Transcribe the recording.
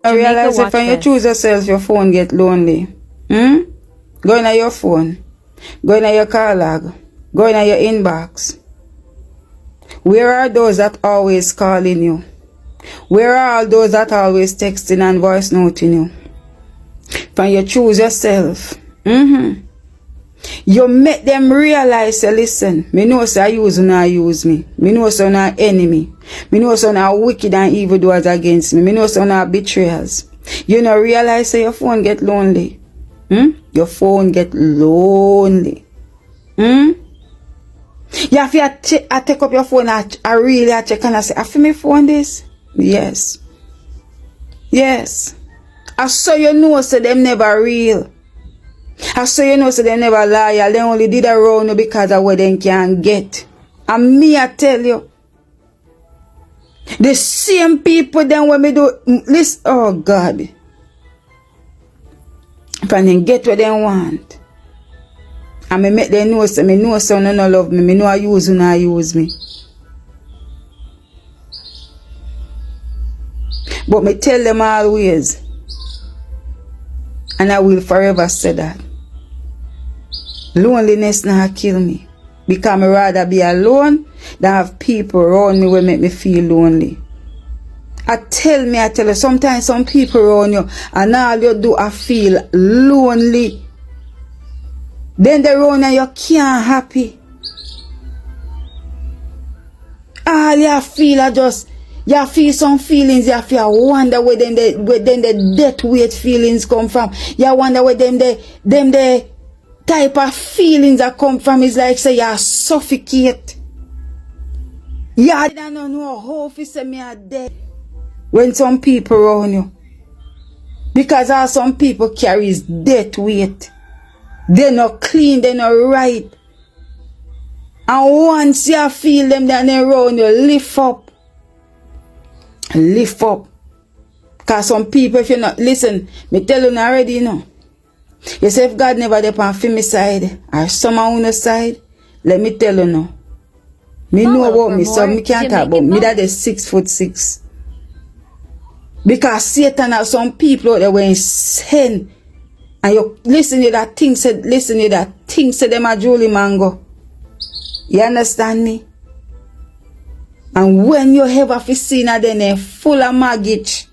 I realize if when you choose yourself, your phone get lonely. Go in your phone. Go in your call log. Go in your inbox. Where are those that always calling you? Where are all those that always texting and voice noting you? When you choose yourself, you make them realize, say, listen, me know say I use me. Me know say I enemy. Me know say I wicked and evil doers against me. Me know say I betrayers. You know realize say your phone get lonely. Your phone get lonely. You have to take up your phone, I really check and I say, I feel my phone this? Yes. Yes. I saw you know so them never real. I saw you know so they never lie. They only did around you because of what they can get. And me I tell you, the same people then when me do listen, oh God. If I then get what they want. And me make them know so me know so no love me. Me know I use me. But me tell them always. And I will forever say that. Loneliness not kill me. Because I rather be alone than have people around me will make me feel lonely. I tell you, sometimes some people around you and all you do I feel lonely. Then they run and you can't happy. All you feel are just, you feel some feelings, you feel wonder where then the death weight feelings come from. You wonder where them the type of feelings that come from is like say you suffocate. You don't know how if you say me are dead when some people around you. Because all some people carries death weight. They're not clean, they're not right. And once you feel them that they're around you, lift up. Lift up. Because some people, if you not listen, me tell you already, you know. You say if God never dey on me side, or someone on the side, let me tell you now. Me know about me, so me can't talk about me that is 6'6". Because Satan has some people out there when sin. And you listen to that thing said, them a Julie Mango. You understand me? And when you ever fi seen her then full of maggot.